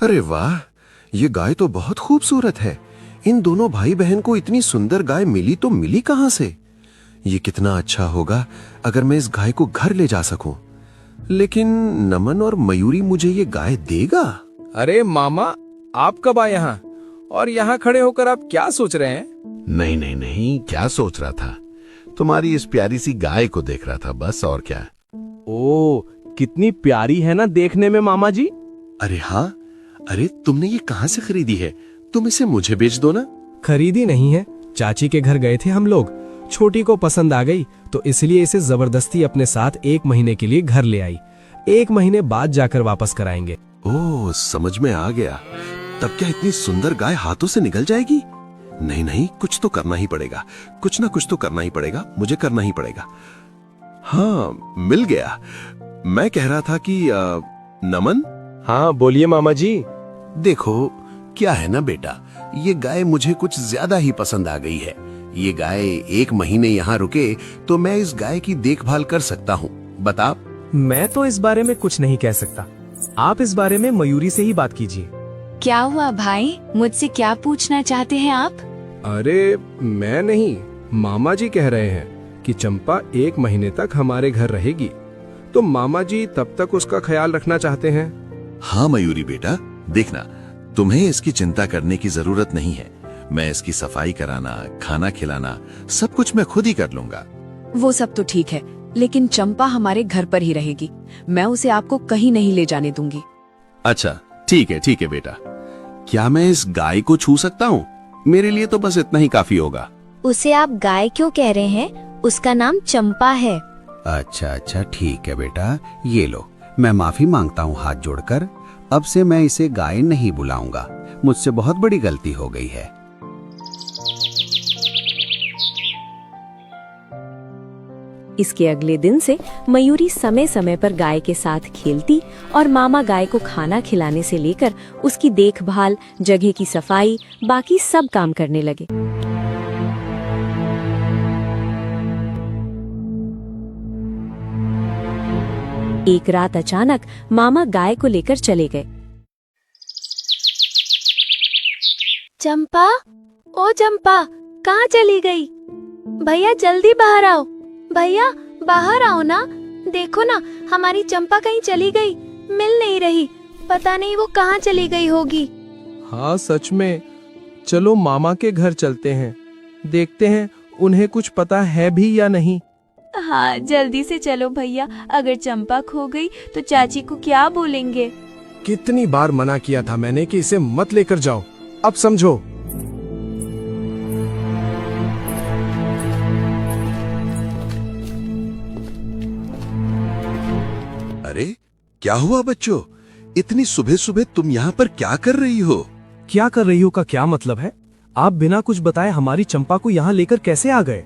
अरे वाह, ये गाय तो बहुत खूबसूरत है। इन दोनों भाई बहन को इतनी सुंदर गाय मिली तो मिली कहां से? ये कितना अच्छा होगा अगर मैं इस गाय को घर ले जा सकूं। लेकिन नमन और मयूरी मुझे ये गाय देगा? अरे मामा, आप कब आए यहाँ? और यहाँ खड़े होकर आप क्या सोच रहे हैं? नहीं नहीं नहीं, क्या सोच रहा था? तुम्हारी इस प्यारी सी गाय को देख रहा था, बस और क्या। ओ, कितनी प्यारी है ना देखने में मामा जी। अरे हाँ, अरे तुमने ये कहां से खरीदी है? तुम इसे मुझे बेच दो ना। खरीदी नहीं है, चाची के घर गए थे हम लोग। छोटी को पसंद आ गई तो इसलिए इसे जबरदस्ती अपने साथ 1 महीने के लिए घर ले आई। 1 महीने बाद जाकर वापस कराएंगे। ओह, समझ में आ गया। तब क्या इतनी सुंदर गाय हाथों से निकल जाएगी? नहीं नहीं, कुछ तो करना ही पड़ेगा। कुछ ना कुछ तो करना ही पड़ेगा, मुझे करना ही पड़ेगा। हाँ, मिल गया। मैं कह रहा था कि नमन। हाँ बोलिए मामा जी। देखो, क्या है ना बेटा, ये गाय मुझे कुछ ज्यादा ही पसंद आ गई है। ये गाय 1 महीने यहाँ रुके तो मैं इस गाय की देखभाल कर सकता हूँ। बता। मैं तो इस बारे में कुछ नहीं कह सकता, आप इस बारे में मयूरी से ही बात कीजिए। क्या हुआ भाई, मुझसे क्या पूछना चाहते हैं आप? अरे मैं नहीं, मामा जी कह रहे हैं कि चंपा 1 महीने तक हमारे घर रहेगी, तो मामा जी तब तक उसका ख्याल रखना चाहते हैं। हाँ मयूरी बेटा, देखना, तुम्हें इसकी चिंता करने की जरूरत नहीं है। मैं इसकी सफाई कराना, खाना खिलाना, सब कुछ मैं खुद ही कर लूंगा। वो सब तो ठीक है, लेकिन चंपा हमारे घर पर ही रहेगी। मैं उसे आपको कहीं नहीं ले जाने दूंगी। अच्छा ठीक है बेटा। क्या मैं इस गाय को छू सकता हूँ? मेरे लिए तो बस इतना ही काफी होगा। उसे आप गाय क्यों कह रहे हैं? उसका नाम चंपा है। अच्छा ठीक है बेटा, ये लो, मैं माफी मांगता हूँ हाथ जोड़कर। अब से मैं इसे गाय नहीं बुलाऊंगा, मुझसे बहुत बड़ी गलती हो गई है। इसके अगले दिन से मयूरी समय समय पर गाय के साथ खेलती और मामा गाय को खाना खिलाने से लेकर उसकी देखभाल, जगह की सफाई, बाकी सब काम करने लगे। एक रात अचानक मामा गाय को लेकर चले गए। चंपा, ओ चंपा, कहाँ चली गई? भैया जल्दी बाहर आओ, भैया बाहर आओ ना। देखो ना, हमारी चंपा कहीं चली गई, मिल नहीं रही। पता नहीं वो कहाँ चली गई होगी। हाँ सच में, चलो मामा के घर चलते हैं, देखते हैं उन्हें कुछ पता है भी या नहीं। हाँ जल्दी से चलो भैया, अगर चंपा खो गई तो चाची को क्या बोलेंगे? कितनी बार मना किया था मैंने कि इसे मत लेकर जाओ, अब समझो। अरे क्या हुआ बच्चों, इतनी सुबह सुबह तुम यहाँ पर क्या कर रही हो? क्या कर रही हो का क्या मतलब है? आप बिना कुछ बताए हमारी चंपा को यहाँ लेकर कैसे आ गए?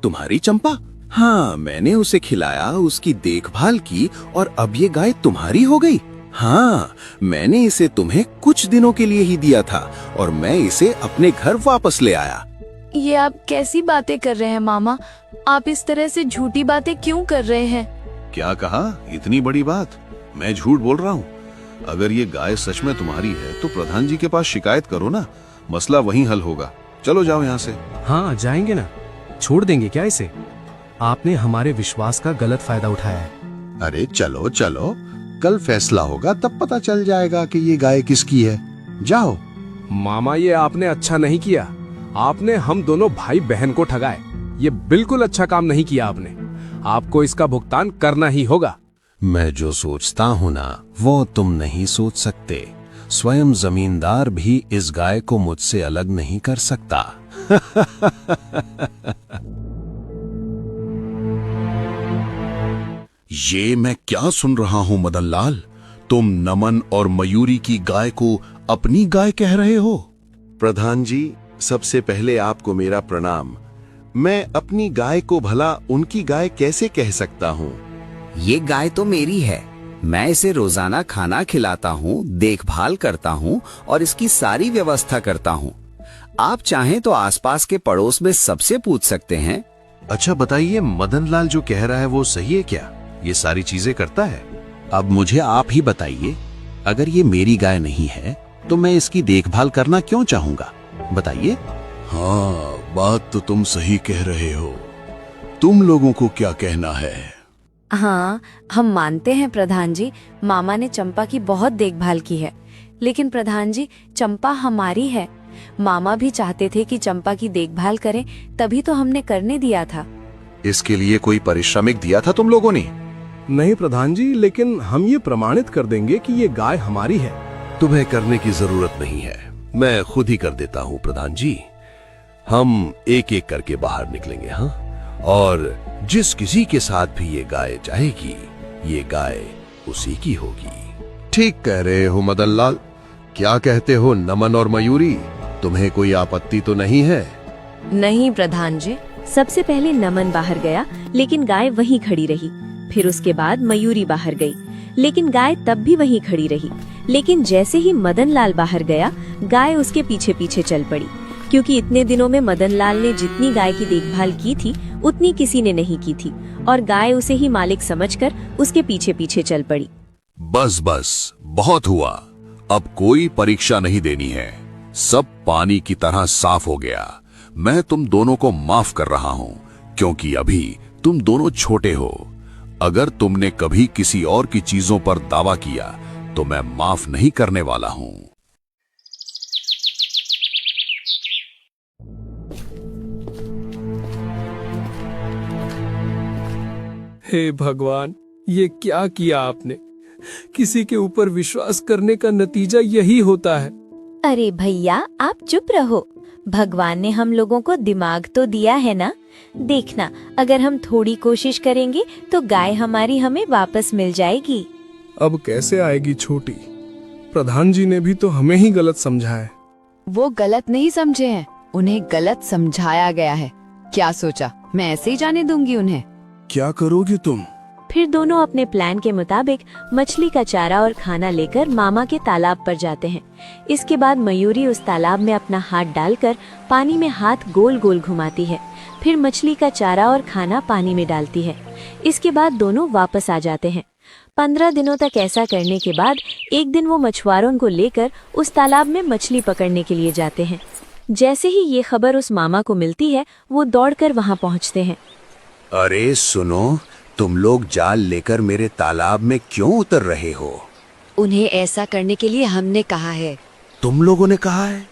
तुम्हारी चंपा? हाँ, मैंने उसे खिलाया, उसकी देखभाल की और अब ये गाय तुम्हारी हो गई। हाँ, मैंने इसे तुम्हें कुछ दिनों के लिए ही दिया था और मैं इसे अपने घर वापस ले आया। ये आप कैसी बातें कर रहे हैं मामा? आप इस तरह से झूठी बातें क्यों कर रहे हैं? क्या कहा? इतनी बड़ी बात? मैं झूठ बोल रहा हूँ? अगर ये गाय सच में तुम्हारी है तो प्रधान जी के पास शिकायत करो ना, मसला वहीं हल होगा। चलो जाओ यहाँ से। हाँ जाएंगे ना, छोड़ देंगे क्या इसे? आपने हमारे विश्वास का गलत फायदा उठाया है। अरे चलो चलो, कल फैसला होगा, तब पता चल जाएगा कि ये गाय किसकी है। जाओ। मामा ये आपने अच्छा नहीं किया, आपने हम दोनों भाई बहन को ठगाए। ये बिल्कुल अच्छा काम नहीं किया आपने, आपको इसका भुगतान करना ही होगा। मैं जो सोचता हूँ ना, वो तुम नहीं सोच सकते। स्वयं जमींदार भी इस गाय को मुझसे अलग नहीं कर सकता। ये मैं क्या सुन रहा हूँ मदनलाल? तुम नमन और मयूरी की गाय को अपनी गाय कह रहे हो? प्रधान जी, सबसे पहले आपको मेरा प्रणाम। मैं अपनी गाय को भला उनकी गाय कैसे कह सकता हूँ? ये गाय तो मेरी है, मैं इसे रोजाना खाना खिलाता हूँ, देखभाल करता हूँ और इसकी सारी व्यवस्था करता हूँ। आप चाहें तो आसपास के पड़ोस में सबसे पूछ सकते हैं। अच्छा बताइए, मदनलाल जो कह रहा है वो सही है क्या? ये सारी चीजें करता है? अब मुझे आप ही बताइए। अगर ये मेरी गाय नहीं है तो मैं इसकी देखभाल करना क्यों चाहूंगा, बताइए। हाँ, बात तो तुम सही कह रहे हो। तुम लोगों को क्या कहना है? हाँ, हम मानते हैं प्रधान जी, मामा ने चंपा की बहुत देखभाल की है, लेकिन प्रधान जी चंपा हमारी है। मामा भी चाहते थे कि चंपा की देखभाल करें, तभी तो हमने करने दिया था। इसके लिए कोई पारिश्रमिक दिया था तुम लोगों ने? नहीं प्रधान जी, लेकिन हम ये प्रमाणित कर देंगे कि ये गाय हमारी है। तुम्हें करने की जरूरत नहीं है, मैं खुद ही कर देता हूँ प्रधान जी। हम एक एक करके बाहर निकलेंगे, हाँ? और जिस किसी के साथ भी ये गाय जाएगी, ये गाय उसी की होगी। ठीक कह रहे हो मदन लाल। क्या कहते हो नमन और मयूरी, तुम्हें कोई आपत्ति तो नहीं है? नहीं प्रधान जी। सबसे पहले नमन बाहर गया, लेकिन गाय वहीं खड़ी रही। फिर उसके बाद मयूरी बाहर गई, लेकिन गाय तब भी वहीं खड़ी रही। लेकिन जैसे ही मदन लाल बाहर गया, गाय उसके पीछे पीछे चल पड़ी, क्योंकि इतने दिनों में मदन लाल ने जितनी गाय की देखभाल की थी उतनी किसी ने नहीं की थी, और गाय उसे ही मालिक समझकर उसके पीछे पीछे चल पड़ी। बस बस, बहुत हुआ। अब कोई परीक्षा नहीं देनी है, सब पानी की तरह साफ हो गया। मैं तुम दोनों को माफ कर रहा हूं, क्योंकि अभी तुम दोनों छोटे हो। अगर तुमने कभी किसी और की चीजों पर दावा किया तो मैं माफ नहीं करने वाला हूं। हे भगवान, ये क्या किया आपने? किसी के ऊपर विश्वास करने का नतीजा यही होता है। अरे भैया आप चुप रहो, भगवान ने हम लोगों को दिमाग तो दिया है ना। देखना, अगर हम थोड़ी कोशिश करेंगे तो गाय हमारी हमें वापस मिल जाएगी। अब कैसे आएगी छोटी? प्रधान जी ने भी तो हमें ही गलत समझा है। वो गलत नहीं समझे हैं, उन्हें गलत समझाया गया है। क्या सोचा मैं ऐसे ही जाने दूंगी उन्हें? क्या करोगी तुम? फिर दोनों अपने प्लान के मुताबिक मछली का चारा और खाना लेकर मामा के तालाब पर जाते हैं। इसके बाद मयूरी उस तालाब में अपना हाथ डालकर पानी में हाथ गोल गोल घुमाती है, फिर मछली का चारा और खाना पानी में डालती है। इसके बाद दोनों वापस आ जाते हैं। 15 दिनों तक ऐसा करने के बाद एक दिन वो मछुआरों को लेकर उस तालाब में मछली पकड़ने के लिए जाते हैं। जैसे ही ये खबर उस मामा को मिलती है, वो दौड़कर वहाँ पहुँचते हैं। अरे सुनो, तुम लोग जाल लेकर मेरे तालाब में क्यों उतर रहे हो? उन्हें ऐसा करने के लिए हमने कहा है। तुम लोगों ने कहा है?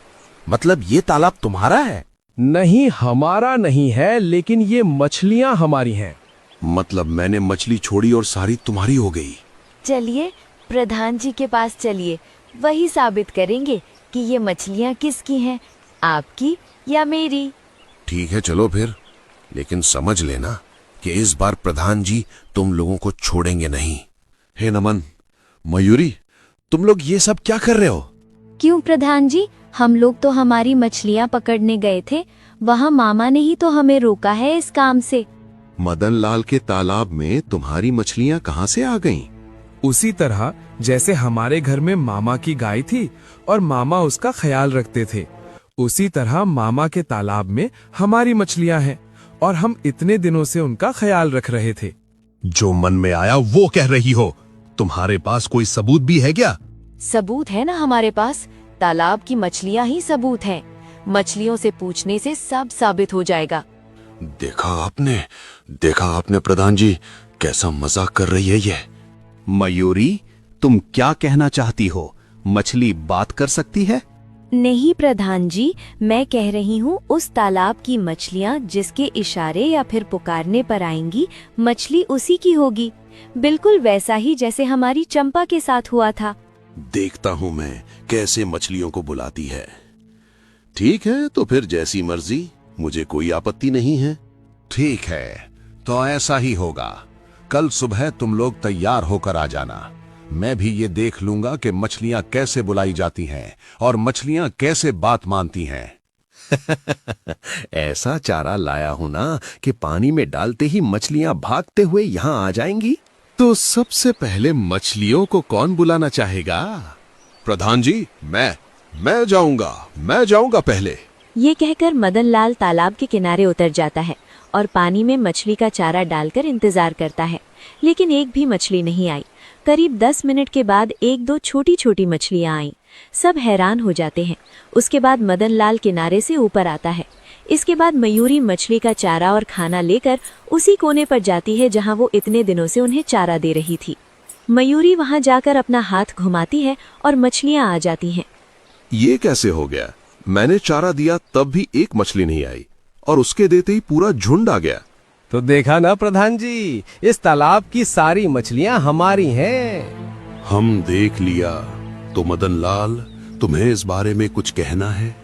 मतलब ये तालाब तुम्हारा है? नहीं, हमारा नहीं है, लेकिन ये मछलियाँ हमारी हैं। मतलब मैंने मछली छोड़ी और सारी तुम्हारी हो गई? चलिए प्रधान जी के पास चलिए, वही साबित करेंगे कि ये मछलियाँ किसकी हैं, आपकी या मेरी। ठीक है, चलो फिर, लेकिन समझ लेना कि इस बार प्रधान जी तुम लोगों को छोड़ेंगे नहीं। हे नमन, मयूरी, तुम लोग ये सब क्या कर रहे हो? क्यों प्रधान जी, हम लोग तो हमारी मछलियाँ पकड़ने गए थे, वहाँ मामा ने ही तो हमें रोका है इस काम से। मदन लाल के तालाब में तुम्हारी मछलियाँ कहाँ से आ गईं? उसी तरह जैसे हमारे घर में मामा की गाय थी और मामा उसका ख्याल रखते थे, उसी तरह मामा के तालाब में हमारी मछलियाँ हैं और हम इतने दिनों से उनका ख्याल रख रहे थे। जो मन में आया वो कह रही हो। तुम्हारे पास कोई सबूत भी है क्या? सबूत है ना हमारे पास, तालाब की मछलियाँ ही सबूत हैं। मछलियों से पूछने से सब साबित हो जाएगा। देखा आपने प्रधान जी, कैसा मजाक कर रही है ये। मयूरी, तुम क्या कहना चाहती हो? मछली बात कर सकती है? नहीं प्रधान जी, मैं कह रही हूँ उस तालाब की मछलियाँ जिसके इशारे या फिर पुकारने पर आएंगी, मछली उसी की होगी, बिल्कुल वैसा ही जैसे हमारी चंपा के साथ हुआ था। देखता हूँ मैं कैसे मछलियों को बुलाती है। ठीक है, तो फिर जैसी मर्जी, मुझे कोई आपत्ति नहीं है। ठीक है, तो ऐसा ही होगा। कल सुबह तुम लोग तैयार होकर आ जाना। मैं भी ये देख लूंगा कि मछलियां कैसे बुलाई जाती हैं और मछलियां कैसे बात मानती हैं। ऐसा चारा लाया हूं ना कि पानी में डालते ही मछलियां भागते हुए यहाँ आ जाएंगी। तो सबसे पहले मछलियों को कौन बुलाना चाहेगा? प्रधान जी, मैं जाऊंगा पहले। ये कहकर मदन लाल तालाब के किनारे उतर जाता है और पानी में मछली का चारा डालकर इंतजार करता है, लेकिन एक भी मछली नहीं आई। करीब 10 मिनट के बाद एक दो छोटी छोटी मछलियां आईं। सब हैरान हो जाते हैं। उसके बाद मदन लाल किनारे से ऊपर आता है। इसके बाद मयूरी मछली का चारा और खाना लेकर उसी कोने पर जाती है जहां वो इतने दिनों से उन्हें चारा दे रही थी। मयूरी वहां जाकर अपना हाथ घुमाती है और मछलियां आ जाती हैं। ये कैसे हो गया? मैंने चारा दिया तब भी एक मछली नहीं आई और उसके देते ही पूरा झुंड आ गया। तो देखा ना प्रधान जी, इस तालाब की सारी मछलियां हमारी हैं। हम देख लिया। तो मदन लाल, तुम्हें इस बारे में कुछ कहना है?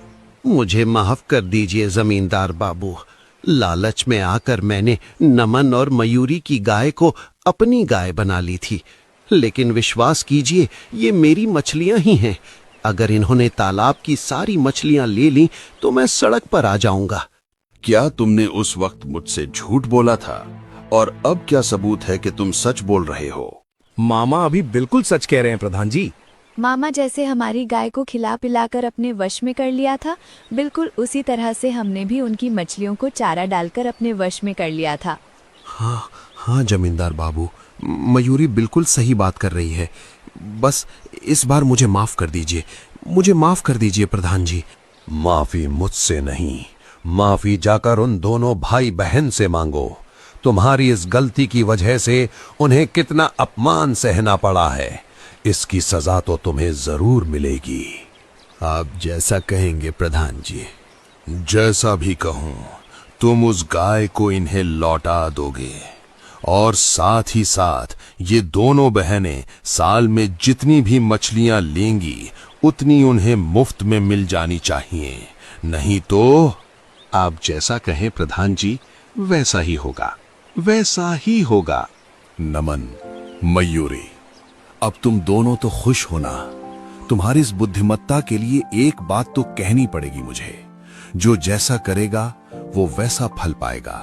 मुझे माफ कर दीजिए जमींदार बाबू। लालच में आकर मैंने नमन और मयूरी की गाय को अपनी गाय बना ली थी, लेकिन विश्वास कीजिए ये मेरी मछलियां ही हैं। अगर इन्होंने तालाब की सारी मछलियां ले ली तो मैं सड़क पर आ जाऊंगा। क्या तुमने उस वक्त मुझसे झूठ बोला था? और अब क्या सबूत है कि तुम सच बोल रहे हो? मामा अभी बिल्कुल सच कह रहे हैं प्रधान जी। मामा जैसे हमारी गाय को खिला पिलाकर अपने वश में कर लिया था, बिल्कुल उसी तरह से हमने भी उनकी मछलियों को चारा डालकर अपने वश में कर लिया था। हाँ जमींदार बाबू, मयूरी बिल्कुल सही बात कर रही है। बस इस बार मुझे माफ कर दीजिए, मुझे माफ कर दीजिए प्रधान जी। माफी मुझसे नहीं, माफी जाकर उन दोनों भाई बहन से मांगो। तुम्हारी इस गलती की वजह से उन्हें कितना अपमान सहना पड़ा है। इसकी सजा तो तुम्हें जरूर मिलेगी। आप जैसा कहेंगे प्रधान जी। जैसा भी कहूं, तुम उस गाय को इन्हें लौटा दोगे और साथ ही साथ ये दोनों बहनें साल में जितनी भी मछलियां लेंगी उतनी उन्हें मुफ्त में मिल जानी चाहिए। नहीं तो आप जैसा कहें प्रधान जी, वैसा ही होगा, वैसा ही होगा। नमन, मयूरी, अब तुम दोनों तो खुश होना। तुम्हारी इस बुद्धिमत्ता के लिए एक बात तो कहनी पड़ेगी मुझे। जो जैसा करेगा वो वैसा फल पाएगा।